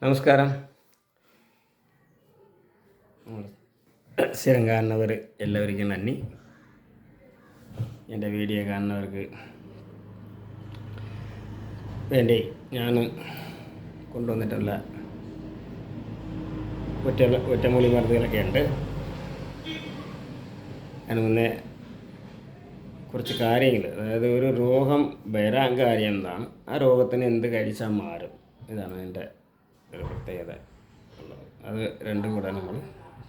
നമസ്കാരം. സ്ഥിരം കാണുന്നവർ എല്ലാവർക്കും നന്ദി. എൻ്റെ വീഡിയോ കാണുന്നവർക്ക് വേണ്ടി ഞാൻ കൊണ്ടുവന്നിട്ടുള്ള ഒറ്റമൂലി മരുന്നുകളൊക്കെ ഉണ്ട്. അതിന് മുന്നേ കുറച്ച് കാര്യങ്ങൾ, അതായത് ഒരു രോഗം വരാൻ കാര്യം എന്താണ്, ആ രോഗത്തിന് എന്ത് കഴിച്ചാൽ മാറും, ഇതാണ് എൻ്റെ ഒരു പ്രത്യേകത ഉള്ളത്. അത് രണ്ടും കൂടെ നമ്മൾ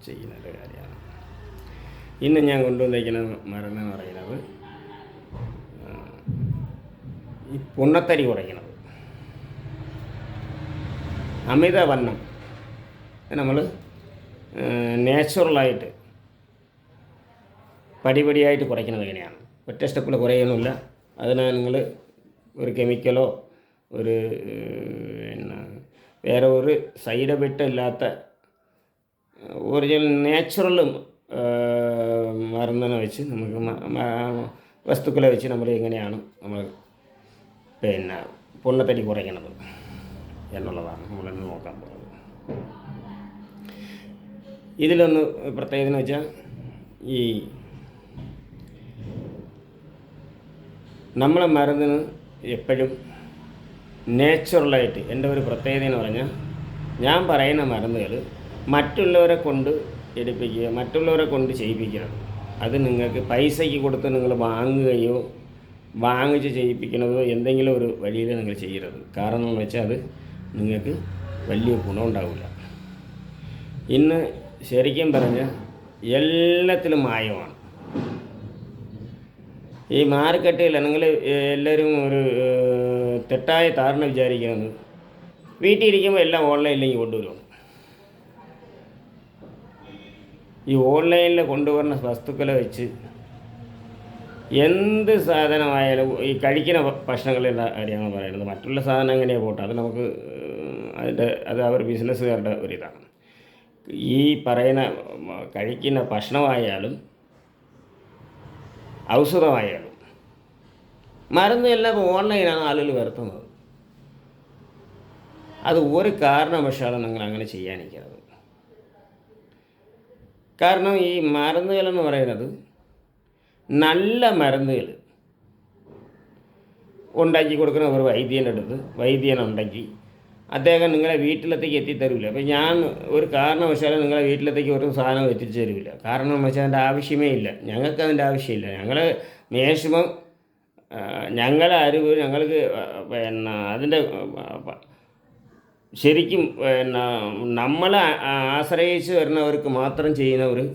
ചെയ്യുന്ന ഒരു കാര്യമാണ്. ഇന്ന് ഞാൻ കൊണ്ടുവന്നിരിക്കുന്ന മരുന്നെന്ന് പറയുന്നത് ഈ പൊണ്ണത്തരി കുറയ്ക്കുന്നത്, അമിതവണ്ണം നമ്മൾ നാച്ചുറലായിട്ട് പടിപടിയായിട്ട് കുറയ്ക്കുന്നത് എങ്ങനെയാണ്. ഒറ്റ സ്റ്റെപ്പിൽ കുറയൊന്നുമില്ല. അതിന് നിങ്ങൾ ഒരു കെമിക്കലോ ഒരു വേറെ ഒരു സൈഡ് എഫക്റ്റ് ഇല്ലാത്ത ഒറിജിനൽ നാച്ചുറൽ മരുന്നിനെ വെച്ച് നമുക്ക് വസ്തുക്കളെ വെച്ച് നമ്മൾ എങ്ങനെയാണ് നമ്മൾ പൊണ്ണത്തടി കുറയ്ക്കുന്നത് എന്നുള്ളതാണ് നമ്മളിന്ന് നോക്കാൻ പോകുന്നത്. ഇതിലൊന്ന് പ്രത്യേകത എന്ന് വെച്ചാൽ, ഈ നമ്മളെ മരുന്നിന് എപ്പോഴും നാച്ചുറലായിട്ട്, എൻ്റെ ഒരു പ്രത്യേകത എന്ന് പറഞ്ഞാൽ, ഞാൻ പറയുന്ന മരുന്നുകൾ മറ്റുള്ളവരെ കൊണ്ട് എടുപ്പിക്കുക, മറ്റുള്ളവരെ കൊണ്ട് ചെയ്യിപ്പിക്കണം. അത് നിങ്ങൾക്ക് പൈസയ്ക്ക് കൊടുത്ത് നിങ്ങൾ വാങ്ങുകയോ വാങ്ങിച്ച് ചെയ്യിപ്പിക്കണതോ എന്തെങ്കിലും ഒരു വഴിയിൽ നിങ്ങൾ ചെയ്യരുത്. കാരണം എന്ന് വെച്ചാൽ അത് നിങ്ങൾക്ക് വലിയ ഗുണമുണ്ടാവില്ല. ഇന്ന് ശരിക്കും പറഞ്ഞാൽ എല്ലാത്തിലും മായമാണ്. ഈ മാർക്കറ്റിൽ നിങ്ങൾ എല്ലാവരും ഒരു തെറ്റായ ധാരണ വിചാരിക്കുന്നത്, വീട്ടിലിരിക്കുമ്പോൾ എല്ലാം ഓൺലൈനിലേക്ക് കൊണ്ടുവരുന്നു. ഈ ഓൺലൈനിൽ കൊണ്ടുവരുന്ന വസ്തുക്കളെ വെച്ച് എന്ത് സാധനമായാലും, ഈ കഴിക്കുന്ന ഭക്ഷണങ്ങളുടെ കാര്യമാണ് പറയുന്നത്. മറ്റുള്ള സാധനം എങ്ങനെയാണ് പോട്ടെ, അത് നമുക്ക് അത് അവർ ബിസിനസ്സുകാരുടെ ഒരിതാണ്. ഈ പറയുന്ന കഴിക്കുന്ന ഭക്ഷണമായാലും ഔഷധമായാലും മരുന്ന് എല്ലാം ഓൺലൈനാണ് ആളുകൾ വരുത്തുന്നത്. അത് ഒരു കാരണവശാലും നിങ്ങൾ അങ്ങനെ ചെയ്യാനിരിക്കുന്നത്. കാരണം ഈ മരുന്നുകളെന്ന് പറയുന്നത്, നല്ല മരുന്നുകൾ ഉണ്ടാക്കി കൊടുക്കുന്ന ഒരു വൈദ്യൻ്റെ അടുത്ത് വൈദ്യനുണ്ടെങ്കിൽ അദ്ദേഹം നിങ്ങളെ വീട്ടിലത്തേക്ക് എത്തിത്തരില്ല. അപ്പോൾ ഞാൻ ഒരു കാരണവശാലും നിങ്ങളെ വീട്ടിലത്തേക്ക് ഒരു സാധനം എത്തിച്ചു തരില്ല. കാരണം വെച്ചാൽ അതിൻ്റെ ആവശ്യമേ ഇല്ല. ഞങ്ങൾക്ക് അതിൻ്റെ ആവശ്യമില്ല. ഞങ്ങൾ മാക്സിമം ഞങ്ങളെ അറിവ്, ഞങ്ങൾക്ക് അതിൻ്റെ ശരിക്കും നമ്മളെ ആശ്രയിച്ച് വരുന്നവർക്ക് മാത്രം ചെയ്യുന്ന ഒരു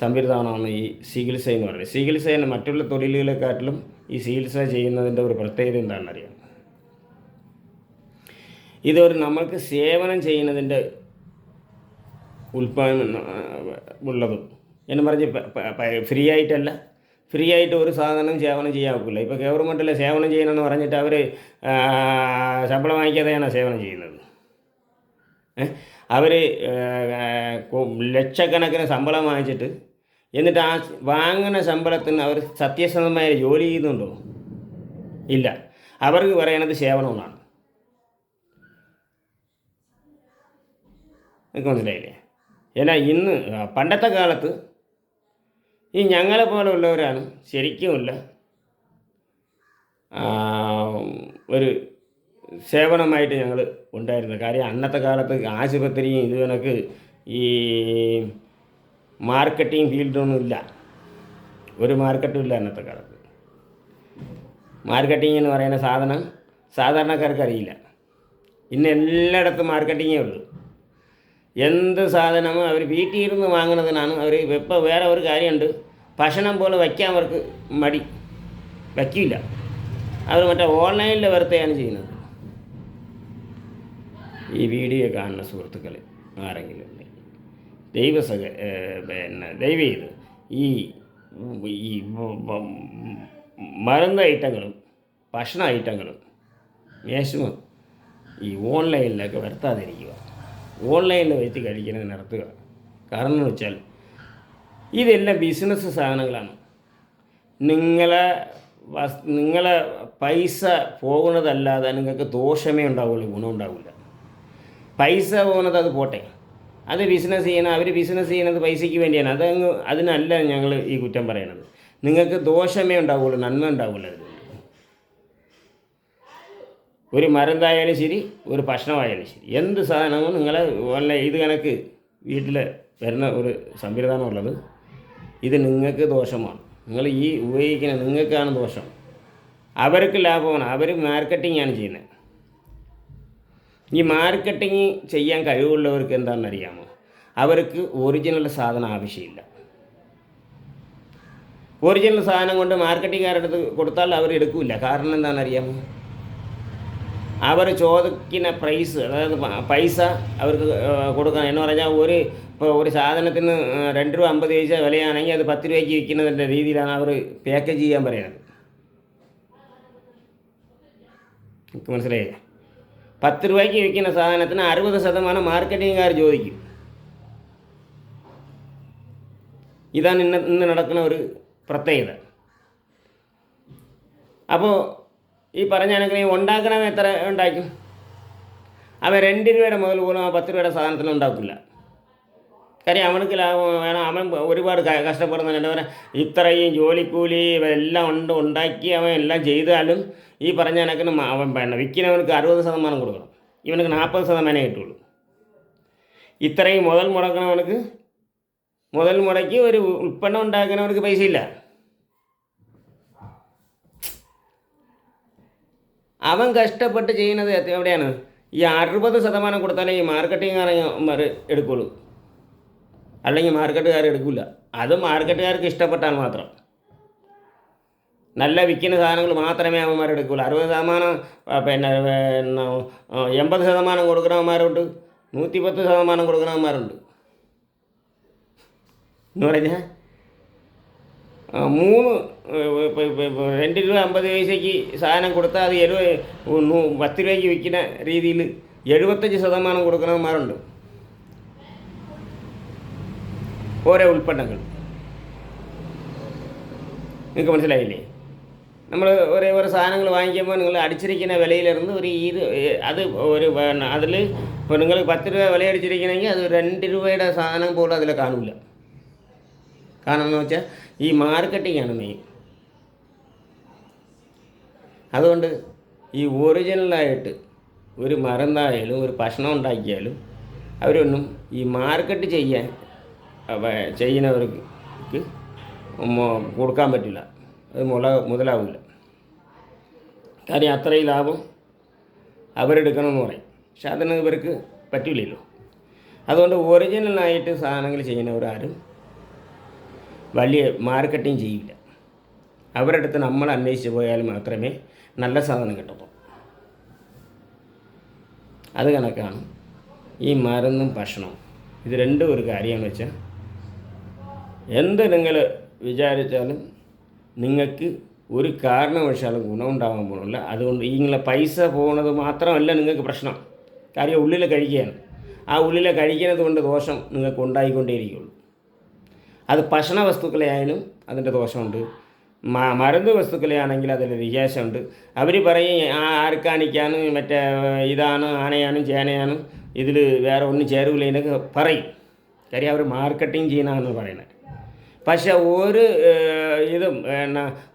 സംവിധാനമാണ് ഈ ചികിത്സ എന്ന് പറയുന്നത്. ചികിത്സ മറ്റുള്ള തൊഴിലുകളെക്കാട്ടിലും ഈ ചികിത്സ ചെയ്യുന്നതിൻ്റെ ഒരു പ്രത്യേകത എന്താണെന്നറിയാം. ഇതൊരു നമ്മൾക്ക് സേവനം ചെയ്യുന്നതിൻ്റെ ഉൽപ്പാദനം ഉള്ളത് എന്ന് പറഞ്ഞ് ഫ്രീ ആയിട്ടല്ല. ഫ്രീ ആയിട്ട് ഒരു സാധനം സേവനം ചെയ്യാൻ ഒക്കില്ല. ഇപ്പോൾ ഗവൺമെൻറ്റിലെ സേവനം ചെയ്യണമെന്ന് പറഞ്ഞിട്ട് അവർ ശമ്പളം വാങ്ങിക്കാതെയാണ് സേവനം ചെയ്യുന്നത്. അവർ ലക്ഷക്കണക്കിന് ശമ്പളം വാങ്ങിച്ചിട്ട് എന്നിട്ട് ആ വാങ്ങുന്ന ശമ്പളത്തിന് അവർ സത്യസന്ധമായ ജോലി ചെയ്യുന്നുണ്ടോ? ഇല്ല. അവർക്ക് പറയണത് സേവനമെന്നാണ്. നിങ്ങൾക്ക് മനസ്സിലായില്ലേ? ഏന്നാ ഇന്ന് പണ്ടത്തെ കാലത്ത് ഈ ഞങ്ങളെ പോലെ ഉള്ളവരാണ് ശരിക്കുമില്ല ഒരു സേവനമായിട്ട് ഞങ്ങൾ ഉണ്ടായിരുന്നത്. കാര്യം അന്നത്തെ കാലത്ത് ആശുപത്രിയും ഇത് കണക്ക് ഈ മാർക്കറ്റിംഗ് ഫീൽഡൊന്നും ഇല്ല. ഒരു മാർക്കറ്റും ഇല്ല അന്നത്തെ കാലത്ത്. മാർക്കറ്റിംഗ് എന്ന് പറയുന്ന സാധനം സാധാരണക്കാർക്ക് അറിയില്ല. ഇന്ന് എല്ലായിടത്തും മാർക്കറ്റിങ്ങേ ഉള്ളൂ. എന്ത് സാധനവും അവർ വീട്ടിൽ ഇരുന്ന് വാങ്ങുന്നതിനാണ്. അവർ ഇപ്പോൾ വേറെ ഒരു കാര്യമുണ്ട്, ഭക്ഷണം പോലെ വയ്ക്കാൻ അവർക്ക് മടി, വയ്ക്കില്ല. അവർ മറ്റേ ഓൺലൈനിൽ വരുത്തുകയാണ് ചെയ്യുന്നത്. ഈ വീഡിയോ കാണുന്ന സുഹൃത്തുക്കൾ ആരെങ്കിലും ദയവ് ചെയ്ത് ഈ മരുന്ന് ഐറ്റങ്ങളും ഭക്ഷണ ഐറ്റങ്ങളും മാക്സിമം ഈ ഓൺലൈനിലൊക്കെ വരുത്താതിരിക്കുക. ഓൺലൈനിൽ വെച്ച് കഴിക്കുന്നത് നിർത്തുക. കാരണം എന്ന് വെച്ചാൽ ഇതെല്ലാം ബിസിനസ് സാധനങ്ങളാണ്. നിങ്ങളെ പൈസ പോകുന്നതല്ലാതെ നിങ്ങൾക്ക് ദോഷമേ ഉണ്ടാവുള്ളൂ, ഗുണം ഉണ്ടാവില്ല. പൈസ പോകുന്നത് അത് പോട്ടെ, അത് ബിസിനസ് ചെയ്യണം, അവർ ബിസിനസ് ചെയ്യുന്നത് പൈസയ്ക്ക് വേണ്ടിയാണ്. അതിനല്ല ഞങ്ങൾ ഈ കുറ്റം പറയണത്. നിങ്ങൾക്ക് ദോഷമേ ഉണ്ടാവുള്ളൂ, നന്മ ഉണ്ടാവില്ല. അതുകൊണ്ട് ഒരു മരുന്നായാലും ശരി, ഒരു ഭക്ഷണമായാലും ശരി, എന്ത് സാധനവും നിങ്ങളെ ഇത് കണക്ക് വീട്ടിൽ വരുന്ന ഒരു സംവിധാനമുള്ളത്. ഇത് നിങ്ങൾക്ക് ദോഷമാണ്. നിങ്ങൾ ഈ ഉപയോഗിക്കുന്ന നിങ്ങൾക്കാണ് ദോഷം. അവർക്ക് ലാഭമാണ്. അവർ മാർക്കറ്റിംഗാണ് ചെയ്യുന്നത്. ഈ മാർക്കറ്റിംഗ് ചെയ്യാൻ കഴിവുള്ളവർക്ക് എന്താണെന്ന് അറിയാമോ? അവർക്ക് ഒറിജിനൽ സാധനം ആവശ്യമില്ല. ഒറിജിനൽ സാധനം കൊണ്ട് മാർക്കറ്റിംഗുകാരുടെ അടുത്ത് കൊടുത്താൽ അവർ എടുക്കില്ല. കാരണം എന്താണെന്ന് അറിയാമോ? അവർ ചോദിക്കുന്ന പ്രൈസ്, അതായത് പൈസ അവർക്ക് കൊടുക്കണം എന്ന് പറഞ്ഞാൽ ഇപ്പോൾ ഒരു സാധനത്തിന് 2 രൂപ 50 പൈസ വിലയാണെങ്കിൽ അത് 10 രൂപയ്ക്ക് വിൽക്കുന്നതിൻ്റെ രീതിയിലാണ് അവർ പാക്കേജ് ചെയ്യാൻ പറയുന്നത്. എനിക്ക് മനസ്സിലായില്ലേ? 10 രൂപയ്ക്ക് വിൽക്കുന്ന സാധനത്തിന് 60% മാർക്കറ്റിംഗുകാർ ചോദിക്കും. ഇതാണ് ഇന്ന് നടക്കുന്ന ഒരു പ്രത്യേകത. അപ്പോൾ ഈ പറഞ്ഞ കണക്കിന് ഉണ്ടാക്കണമെങ്കിൽ എത്ര ഉണ്ടാക്കും? അവൻ 2 രൂപയുടെ മുതൽ പോലും ആ 10 രൂപയുടെ സാധനത്തിന് ഉണ്ടാക്കില്ല. കാര്യം അവനക്ക് ലാഭം വേണം. അവൻ ഒരുപാട് കഷ്ടപ്പെടുന്നുണ്ട്. അവൻ ഇത്രയും ജോലിക്കൂലി എല്ലാം ഉണ്ടാക്കി അവൻ എല്ലാം ചെയ്താലും ഈ പറഞ്ഞ കണക്കിന് അവൻ വിൽക്കുന്നവനക്ക് 60% കൊടുക്കണം. ഇവനക്ക് 40% കിട്ടുള്ളൂ. ഇത്രയും മുതൽ മുടക്കണവനക്ക്, മുതൽ മുടക്കി ഒരു ഉൽപ്പന്നം ഉണ്ടാക്കുന്നവനക്ക് പൈസ ഇല്ല. അവൻ കഷ്ടപ്പെട്ട് ചെയ്യുന്നത് എവിടെയാണ്? ഈ 60% കൊടുത്താലേ ഈ മാർക്കറ്റിംഗുകാർ എടുക്കുള്ളൂ, അല്ലെങ്കിൽ മാർക്കറ്റുകാർ എടുക്കില്ല. അത് മാർക്കറ്റുകാർക്ക് ഇഷ്ടപ്പെട്ടാൽ മാത്രം, നല്ല വിൽക്കുന്ന സാധനങ്ങൾ മാത്രമേ അവന്മാർ എടുക്കുകയുള്ളൂ. 60% 80% കൊടുക്കുന്നവന്മാരുണ്ട്, 110% കൊടുക്കുന്നവന്മാരുണ്ട്. എന്ന് പറഞ്ഞാൽ 2 രൂപ 50 പൈസയ്ക്ക് സാധനം കൊടുത്താൽ അത് 10 രൂപയ്ക്ക് വിൽക്കുന്ന രീതിയിൽ 75% കൊടുക്കുന്നവന്മാരുണ്ട് ഓരോ ഉൽപ്പന്നങ്ങൾ. നിങ്ങൾക്ക് മനസ്സിലായില്ലേ? നമ്മൾ ഓരോ സാധനങ്ങൾ വാങ്ങിക്കുമ്പോൾ നിങ്ങൾ അടിച്ചിരിക്കുന്ന വിലയിലിருந்து അതിൽ ഇപ്പോൾ നിങ്ങൾ 10 രൂപ വില അടിച്ചിരിക്കണമെങ്കിൽ അത് 2 രൂപയുടെ സാധനം പോലും അതിൽ കാണില്ല. കാരണം എന്ന് വെച്ചാൽ ഈ മാർക്കറ്റിംഗാണ് മെയിൻ. അതുകൊണ്ട് ഈ ഒറിജിനലായിട്ട് ഒരു മരുന്നായാലും ഒരു ഭക്ഷണം ഉണ്ടാക്കിയാലും അവരൊന്നും ഈ മാർക്കറ്റ് ചെയ്യുന്നവർക്ക് കൊടുക്കാൻ പറ്റില്ല. അത് മുതലാവില്ല. കാര്യം അത്രയും ലാഭം അവരെടുക്കണമെന്ന് പറയും. പക്ഷെ അതിന് ഇവർക്ക് പറ്റില്ലല്ലോ. അതുകൊണ്ട് ഒറിജിനലായിട്ട് സാധനങ്ങൾ ചെയ്യുന്നവരാരും വലിയ മാർക്കറ്റിംഗ് ചെയ്യില്ല. അവരുടെ അടുത്ത് നമ്മൾ അന്വേഷിച്ച് പോയാൽ മാത്രമേ നല്ല സാധനം കിട്ടത്തുള്ളൂ. അത് കണക്കാണ് ഈ മരുന്നും ഭക്ഷണവും. ഇത് രണ്ടും ഒരു കാര്യമെന്ന് വെച്ചാൽ എന്ത് നിങ്ങൾ വിചാരിച്ചാലും നിങ്ങൾക്ക് ഒരു കാരണവശാലും ഗുണമുണ്ടാകാൻ പോകണില്ല. അതുകൊണ്ട് ഇങ്ങനെ പൈസ പോകുന്നത് മാത്രമല്ല നിങ്ങൾക്ക് പ്രശ്നം. കാര്യം ഉള്ളിൽ കഴിക്കുകയാണ്. ആ ഉള്ളിൽ കഴിക്കുന്നത് കൊണ്ട് ദോഷം നിങ്ങൾക്ക് ഉണ്ടായിക്കൊണ്ടേയിരിക്കുള്ളൂ. അത് ഭക്ഷണ വസ്തുക്കളെയായാലും അതിൻ്റെ ദോഷമുണ്ട്, മരുന്ന് വസ്തുക്കളെയാണെങ്കിൽ അതിൽ വികാസമുണ്ട്. അവർ പറയും ആർക്കാണിക്കാനും മറ്റേ ഇതാണ് ആനയാനും ചേനയാനും ഇതിൽ വേറെ ഒന്നും ചേരൂല എന്നൊക്കെ പറയും. കാര്യം അവർ മാർക്കറ്റിംഗ് ചെയ്യുന്നതെന്ന് പറയുന്നത്. പക്ഷേ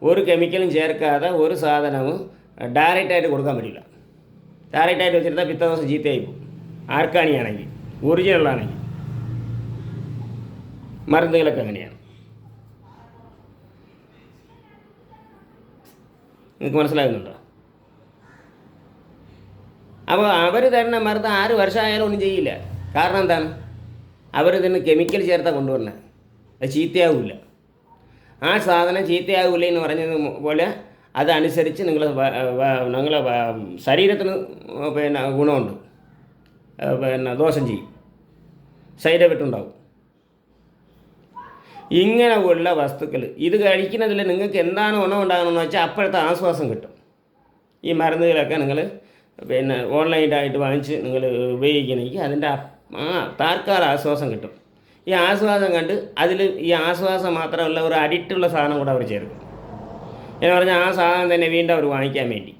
ഒരു കെമിക്കലും ചേർക്കാതെ ഒരു സാധനവും ഡയറക്റ്റായിട്ട് കൊടുക്കാൻ പറ്റില്ല. ഡയറക്റ്റായിട്ട് വെച്ചിരുന്നാൽ പിറ്റേ ദിവസം ചീത്തയായി പോകും. ആർക്കാണിയാണെങ്കിൽ, ഒറിജിനലാണെങ്കിൽ. മരുന്നുകളൊക്കെ അങ്ങനെയാണ്. നിങ്ങൾക്ക് മനസ്സിലാകുന്നുണ്ടോ? അപ്പോൾ അവർ തരുന്ന മരുന്ന് 6 വർഷമായാലും ഒന്നും ചെയ്യില്ല. കാരണം എന്താണ്? അവരിതിന് കെമിക്കൽ ചേർത്താൽ കൊണ്ടുവരുന്നത്. അത് ചീത്തയാവില്ല. ആ സാധനം ചീത്തയാവില്ല എന്ന് പറഞ്ഞത് പോലെ അതനുസരിച്ച് നിങ്ങളെ ശരീരത്തിന് ഗുണമുണ്ട്, ദോഷം ചെയ്യും, സൈഡ് എഫക്റ്റ് ഉണ്ടാവും. ഇങ്ങനെ ഉള്ള വസ്തുക്കൾ ഇത് കഴിക്കുന്നതിൽ നിങ്ങൾക്ക് എന്താണ് ഗുണമുണ്ടാകണമെന്ന് വെച്ചാൽ അപ്പോഴത്തെ ആശ്വാസം കിട്ടും. ഈ മരുന്നുകളൊക്കെ നിങ്ങൾ ഓൺലൈനായിട്ട് വാങ്ങിച്ച് നിങ്ങൾ ഉപയോഗിക്കണമെങ്കിൽ അതിൻ്റെ താൽക്കാല ആശ്വാസം കിട്ടും. ഈ ആശ്വാസം കണ്ട് അതിൽ ഈ ആശ്വാസം മാത്രമല്ല ഒരു അഡിക്റ്റുള്ള സാധനം കൂടെ അവർ ചേർക്കും. എന്ന് പറഞ്ഞാൽ ആ സാധനം തന്നെ വീണ്ടും അവർ വാങ്ങിക്കാൻ വേണ്ടി.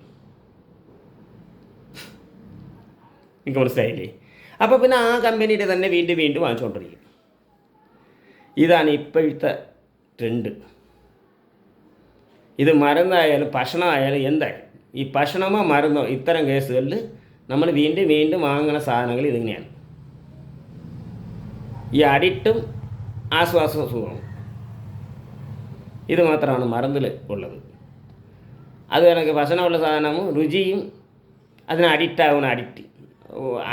എനിക്ക് മനസ്സിലായില്ലേ? അപ്പോൾ പിന്നെ ആ കമ്പനിയുടെ തന്നെ വീണ്ടും വീണ്ടും വാങ്ങിച്ചുകൊണ്ടിരിക്കും. ഇതാണ് ഇപ്പോഴത്തെ ട്രെൻഡ്. ഇത് മരുന്നായാലും ഭക്ഷണമായാലും എന്തായാലും ഈ ഭക്ഷണമോ മരുന്നോ ഇത്തരം കേസുകളിൽ നമ്മൾ വീണ്ടും വീണ്ടും വാങ്ങുന്ന സാധനങ്ങൾ ഇതിങ്ങനെയാണ്. ഈ അഡിക്റ്റും ആശ്വാസസുഖവും ഇത് മാത്രമാണ് മരുന്നിൽ ഉള്ളത്. അത് കണക്ക് ഭക്ഷണമുള്ള സാധനവും രുചിയും അതിന് അഡിക്റ്റാവുന്ന അഡിക്റ്റ്,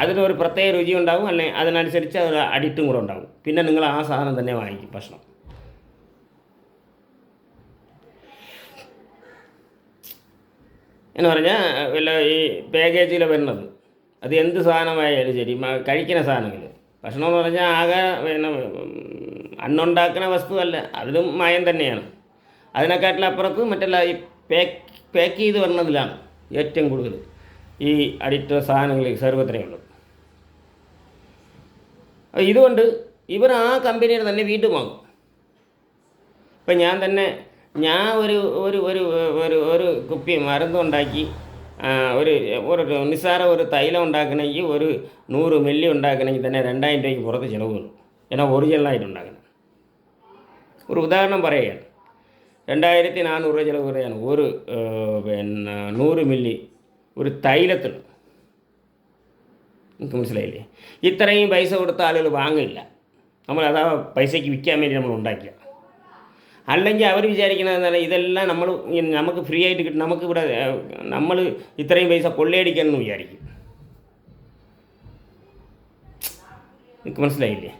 അതിനൊരു പ്രത്യേക രുചി ഉണ്ടാവും, അല്ലെങ്കിൽ അതിനനുസരിച്ച് ഒരു അഡിക്റ്റും കൂടെ ഉണ്ടാവും. പിന്നെ നിങ്ങൾ ആ സാധനം തന്നെ വാങ്ങിക്കും ഭക്ഷണം. എന്ന് പറഞ്ഞാൽ വല്ല ഈ പാക്കേജിൽ വരുന്നത് അത് എന്ത് സാധനമായാലും ശരി, കഴിക്കുന്ന സാധനങ്ങൾ. ഭക്ഷണം എന്ന് പറഞ്ഞാൽ ആകെ പിന്നെ അന്നുണ്ടാക്കുന്ന വസ്തുവല്ല, അതിലും മായം തന്നെയാണ്. അതിനെക്കാട്ടിലപ്പുറത്ത് മറ്റുള്ള ഈ പാക്ക് ചെയ്ത് വരുന്നതിലാണ് ഏറ്റവും കൂടുതൽ ഈ അഡിക്റ്റ് സാധനങ്ങൾ സർവത്രയുള്ളത്. ഇതുകൊണ്ട് ഇവർ ആ കമ്പനിയുടെ തന്നെ വീണ്ടും വാങ്ങും. ഇപ്പം ഞാൻ ഒരു ഒരു ഒരു ഒരു ഒരു കുപ്പി മരുന്നുണ്ടാക്കി ഒരു നിസ്സാര ഒരു തൈലം ഉണ്ടാക്കണമെങ്കിൽ ഒരു 100 മില്ലി ഉണ്ടാക്കണമെങ്കിൽ തന്നെ 2000 രൂപയ്ക്ക് പുറത്ത് ചിലവ് വരും. എന്നാൽ ഒറിജിനലായിട്ട് ഉണ്ടാക്കണം. ഒരു ഉദാഹരണം പറയുകയാണ്, 2400 രൂപ ചിലവ് പറയുകയാണ് ഒരു പിന്നെ 100 മില്ലി ഒരു തൈലത്തിന്. നിങ്ങൾക്ക് മനസ്സിലായില്ലേ? ഇത്രയും പൈസ കൊടുത്ത ആളുകൾ വാങ്ങില്ല. നമ്മൾ അതാ പൈസയ്ക്ക് വിൽക്കാൻ വേണ്ടി നമ്മൾ ഉണ്ടാക്കിയ. അല്ലെങ്കിൽ അവർ വിചാരിക്കുന്നത് ഇതെല്ലാം നമുക്ക് ഫ്രീ ആയിട്ട് കിട്ടും, നമുക്കിവിടെ നമ്മൾ ഇത്രയും പൈസ കൊള്ളയടിക്കാമെന്ന് വിചാരിക്കും. നിങ്ങൾക്ക് മനസ്സിലായില്ലേ?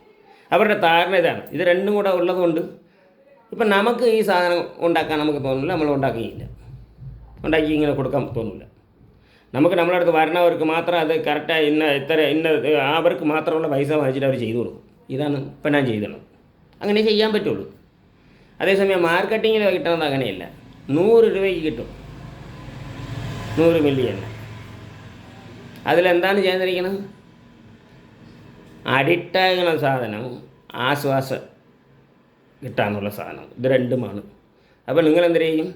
അവരുടെ ധാരണ ഇതാണ്. ഇത് രണ്ടും കൂടെ ഉള്ളതുകൊണ്ട് ഇപ്പം നമുക്ക് ഈ സാധനം ഉണ്ടാക്കാൻ നമുക്ക് തോന്നില്ല, നമ്മൾ ഉണ്ടാക്കിയില്ല, ഉണ്ടാക്കി ഇങ്ങനെ കൊടുക്കാൻ തോന്നില്ല. നമുക്ക് നമ്മളെ അടുത്ത് വരണവർക്ക് മാത്രം അത് കറക്റ്റായി ഇന്ന അവർക്ക് മാത്രമുള്ള പൈസ വാങ്ങിച്ചിട്ട് അവർ ചെയ്തു കൊടുക്കും. ഇതാണ് ഇപ്പം ഞാൻ ചെയ്തത്. അങ്ങനെ ചെയ്യാൻ പറ്റുള്ളൂ. അതേസമയം മാർക്കറ്റിങ്ങിൽ കിട്ടുന്നത് അങ്ങനെയല്ല. 100 രൂപയ്ക്ക് കിട്ടും 100 മില്ലി തന്നെ. അതിലെന്താണ് ചെയ്തിരിക്കുന്നത്? അഡിക്റ്റാകുന്ന സാധനം, ആശ്വാസം കിട്ടാനുള്ള സാധനം, ഇത് രണ്ടുമാണ്. അപ്പോൾ നിങ്ങളെന്ത് ചെയ്യും?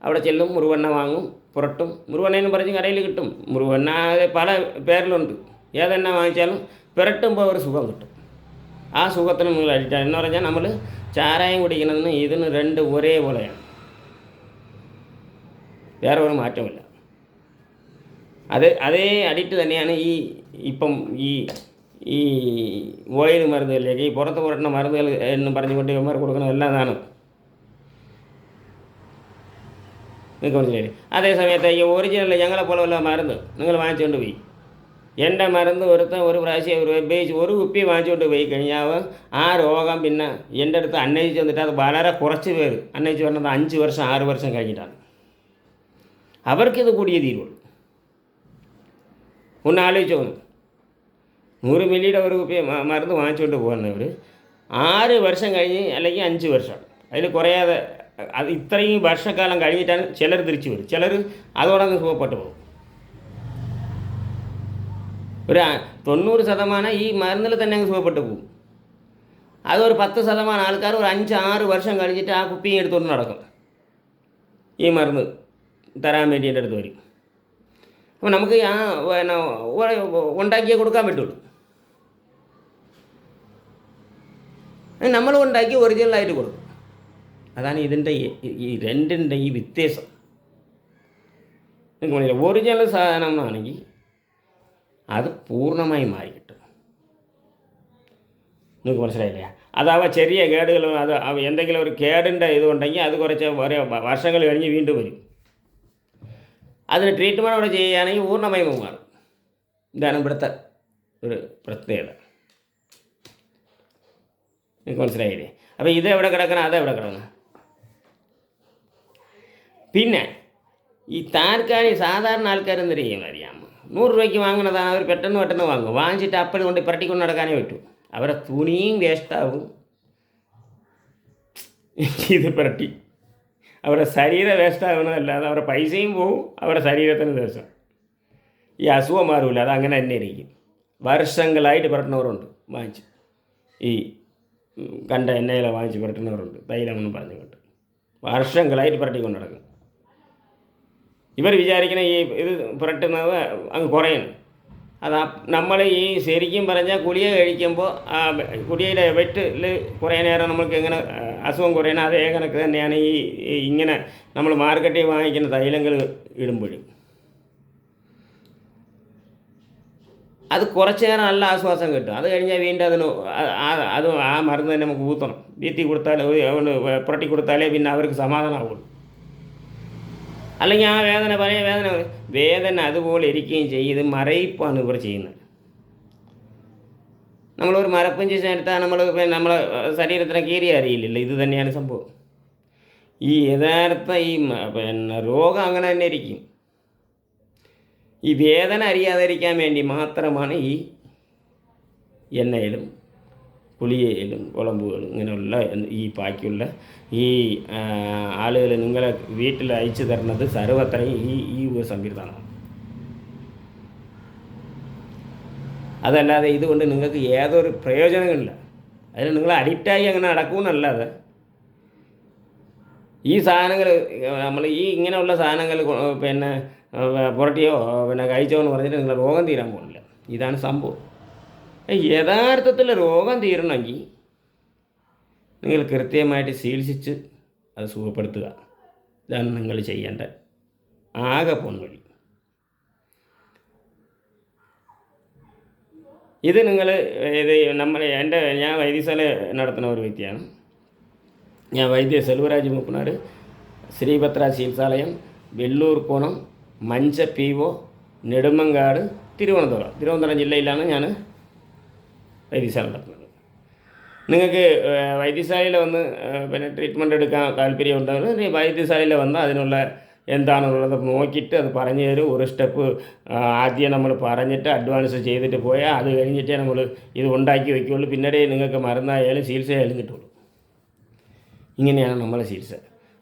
അവിടെ ചെല്ലും, മുറുവെണ്ണ വാങ്ങും, പുരട്ടും. മുറുവെണ്ണയെന്ന് പറഞ്ഞ് കടയിൽ കിട്ടും. മുറുവെണ്ണ പല പേരിലുണ്ട്. ഏതെണ്ണ വാങ്ങിച്ചാലും പുരട്ടുമ്പോൾ ഒരു സുഖം കിട്ടും. ആ സുഖത്തിന് നിങ്ങൾ അഡിക്റ്റാണ്. എന്ന് പറഞ്ഞാൽ നമ്മൾ ചാരായം കുടിക്കുന്നതിന് ഇതിന് രണ്ട് ഒരേപോലെയാണ്, വേറെ ഒരു മാറ്റമില്ല. അതേ അഡിക്റ്റ് തന്നെയാണ് ഇപ്പം ഈ ഓയിൽ മരുന്നുകളിലേക്ക്, ഈ പുറത്ത് പുരട്ടുന്ന മരുന്നുകൾ എന്ന് പറഞ്ഞുകൊണ്ട് ഇവന്മാർ കൊടുക്കുന്ന എല്ലാതാണ്. നിങ്ങൾക്ക് മനസ്സിലായില്ലേ? അതേ സമയത്ത് ഈ ഒറിജിനൽ ഞങ്ങളെ പോലെ വല്ല മരുന്ന് നിങ്ങൾ വാങ്ങിച്ചുകൊണ്ട് പോയി, എൻ്റെ മരുന്ന് ഒരു പ്രാവശ്യം ഉപയോഗിച്ച് ഒരു കുപ്പി വാങ്ങിച്ചുകൊണ്ട് പോയി കഴിഞ്ഞാൽ ആ രോഗം പിന്നെ എൻ്റെ അടുത്ത് അന്വേഷിച്ച് വന്നിട്ട് അത് വളരെ കുറച്ച് പേര് അന്വേഷിച്ച് വരുന്നത് 5 വർഷം 6 വർഷം കഴിഞ്ഞിട്ടാണ്. അവർക്കിത് കൂടിയേ തീരുള്ളൂ. ഒന്ന് ആലോചിച്ച് തോന്നും, 100 മില്ലിയുടെ ഒരു കുപ്പി മരുന്ന് വാങ്ങിച്ചുകൊണ്ട് പോകുന്നവർ 6 വർഷം കഴിഞ്ഞ് അല്ലെങ്കിൽ 5 വർഷം, അതിൽ കുറയാതെ അത് ഇത്രയും വർഷക്കാലം കഴിഞ്ഞിട്ടാണ് ചിലർ തിരിച്ചു വരും. ചിലർ അതോടെ സുഖപ്പെട്ടു പോകും. ഒരു 90% ഈ മരുന്നിൽ തന്നെ അങ്ങ് സുഖപ്പെട്ടു പോകും. അതൊരു 10% ആൾക്കാർ ഒരു 5-6 വർഷം കഴിഞ്ഞിട്ട് ആ കുപ്പിയും എടുത്തുകൊണ്ട് നടക്കും. ഈ മരുന്ന് തരാൻ വേണ്ടി എൻ്റെ അടുത്ത് വരും. അപ്പോൾ നമുക്ക് പിന്നെ ഉണ്ടാക്കിയേ കൊടുക്കാൻ പറ്റുള്ളൂ. നമ്മൾ ഉണ്ടാക്കി ഒറിജിനലായിട്ട് കൊടുക്കും. അതാണ് ഇതിൻ്റെ ഈ രണ്ടിൻ്റെ ഈ വ്യത്യാസം. നിങ്ങൾക്ക് മനസ്സിലായി? ഒറിജിനൽ സാധനം എന്നാണെങ്കിൽ അത് പൂർണ്ണമായി മാറി കിട്ടും. നിങ്ങൾക്ക് മനസ്സിലായില്ലേ? അതാവുക ചെറിയ കേടുകൾ, അത് എന്തെങ്കിലും ഒരു കേടിൻ്റെ ഇതുണ്ടെങ്കിൽ അത് കുറച്ച് ഓരോ വർഷങ്ങൾ കഴിഞ്ഞ് വീണ്ടും വരും. അതിന് ട്രീറ്റ്മെൻറ്റ് അവിടെ ചെയ്യുകയാണെങ്കിൽ പൂർണ്ണമായി മാറും. ഇതാണ് ഇവിടുത്തെ ഒരു പ്രത്യേകത. നിങ്ങൾക്ക് മനസ്സിലായില്ലേ? അപ്പോൾ ഇതെവിടെ കിടക്കണം, അതെവിടെ കിടക്കണം. പിന്നെ ഈ സാധാരണ ആൾക്കാരെന്ത് ചെയ്യുമെന്ന് അറിയാമോ? 100 രൂപയ്ക്ക് വാങ്ങുന്നതാണ്. അവർ പെട്ടെന്ന് വാങ്ങും. വാങ്ങിച്ചിട്ട് അപ്പോഴും കൊണ്ട് പുരട്ടിക്കൊണ്ട് നടക്കാനേ പറ്റൂ. അവരുടെ തുണിയും വേസ്റ്റാവും, ഇത് പുരട്ടി അവരുടെ ശരീരം വേസ്റ്റാകുന്നതല്ലാതെ അവരുടെ പൈസയും പോവും, അവരുടെ ശരീരത്തിന് ദിവസം ഈ അസുഖം മാറില്ല. അതങ്ങനെ തന്നെ ഇരിക്കും. വർഷങ്ങളായിട്ട് പുരട്ടുന്നവരുണ്ട് വാങ്ങിച്ച്, ഈ കണ്ട എണ്ണയില വാങ്ങിച്ച് പുരട്ടുന്നവരുണ്ട്, തൈലമെന്നും പറഞ്ഞുകൊണ്ട് വർഷങ്ങളായിട്ട് പുരട്ടിക്കൊണ്ട് നടക്കും. ഇവർ വിചാരിക്കുന്ന ഇത് പുരട്ടുന്നത് അങ്ങ് കുറയണം. അത് നമ്മൾ ഈ ശരിക്കും പറഞ്ഞാൽ ഗുളിക കഴിക്കുമ്പോൾ ഗുളികയുടെ വെറ്റിൽ കുറേ നേരം നമുക്ക് എങ്ങനെ അസുഖം കുറയണം അതേ കണക്ക് തന്നെയാണ് ഇങ്ങനെ നമ്മൾ മാർക്കറ്റിൽ വാങ്ങിക്കുന്ന തൈലങ്ങൾ ഇടുമ്പോഴും അത് കുറച്ച് നേരം നല്ല ആശ്വാസം കിട്ടും. അത് കഴിഞ്ഞാൽ വീണ്ടും അത് ആ മരുന്ന് തന്നെ നമുക്ക് ഊത്തണം. വീത്തി കൊടുത്താൽ പുരട്ടി കൊടുത്താലേ പിന്നെ അവർക്ക് സമാധാനമാവുള്ളൂ. അല്ലെങ്കിൽ ആ വേദന പഴയ വേദന അതുപോലെ ഇരിക്കുകയും ചെയ്യും. ഇത് മരയിപ്പാണ് ഇവർ ചെയ്യുന്നത്. നമ്മളൊരു മരപ്പഞ്ച് എടുത്താൽ നമ്മളെ ശരീരത്തിനെ കീറി അറിയില്ലല്ലോ. ഇത് തന്നെയാണ് സംഭവം. ഈ യഥാർത്ഥ രോഗം അങ്ങനെ തന്നെ ഇരിക്കും. ഈ വേദന അറിയാതിരിക്കാൻ വേണ്ടി മാത്രമാണ് ഈ എണ്ണയിലും ഗുളികയിലും കുളമ്പുകളും ഇങ്ങനെയുള്ള ഈ ബാക്കിയുള്ള ഈ ആളുകൾ നിങ്ങളെ വീട്ടിൽ അയച്ചു തരുന്നത് സർവത്രയും ഈ ഒരു സംവിധാനമാണ്. അതല്ലാതെ ഇതുകൊണ്ട് നിങ്ങൾക്ക് ഏതൊരു പ്രയോജനങ്ങളില്ല. അതിന് നിങ്ങൾ അഡിക്റ്റായി അങ്ങനെ നടക്കുമെന്നല്ലാതെ ഈ സാധനങ്ങൾ നമ്മൾ ഇങ്ങനെയുള്ള സാധനങ്ങൾ പുരട്ടിയോ കഴിച്ചോ എന്ന് പറഞ്ഞിട്ട് നിങ്ങളുടെ രോഗം തീരാൻ പോകുന്നില്ല. ഇതാണ് സംഭവം. യഥാർത്ഥത്തിൽ രോഗം തീരണമെങ്കിൽ നിങ്ങൾ കൃത്യമായിട്ട് ചികിത്സിച്ച് അത് സുഖപ്പെടുത്തുക. ഇതാണ് നിങ്ങൾ ചെയ്യേണ്ട ആകെ പോൻവഴി. ഇത് നിങ്ങൾ ഞാൻ വൈദ്യശാല നടത്തുന്ന ഒരു വ്യക്തിയാണ്. ഞാൻ വൈദ്യ സെൽവരാജ് മൂപ്പനാട്, ശ്രീഭദ്ര ചികിത്സാലയം, വെള്ളൂർക്കോണം, മഞ്ചപ്പീവോ, നെടുമങ്ങാട്, തിരുവനന്തപുരം ജില്ലയിലാണ് ഞാൻ വൈദ്യശാല നടത്തുന്നത്. നിങ്ങൾക്ക് വൈദ്യശാലയിൽ വന്ന് ട്രീറ്റ്മെൻറ്റ് എടുക്കാൻ താല്പര്യം ഉണ്ടെങ്കിൽ വൈദ്യശാലയിൽ വന്ന് അതിനുള്ള എന്താണെന്നുള്ളത് നോക്കിയിട്ട് അത് പറഞ്ഞു തരും. ഒരു സ്റ്റെപ്പ് ആദ്യം നമ്മൾ പറഞ്ഞിട്ട് അഡ്വാൻസ് ചെയ്തിട്ട് പോയാൽ അത് കഴിഞ്ഞിട്ടേ നമ്മൾ ഇത് ഉണ്ടാക്കി വയ്ക്കുകയുള്ളൂ. പിന്നീട് നിങ്ങൾക്ക് മരുന്നായാലും ചികിത്സയായാലും കിട്ടുള്ളൂ. ഇങ്ങനെയാണ് നമ്മളെ ചികിത്സ.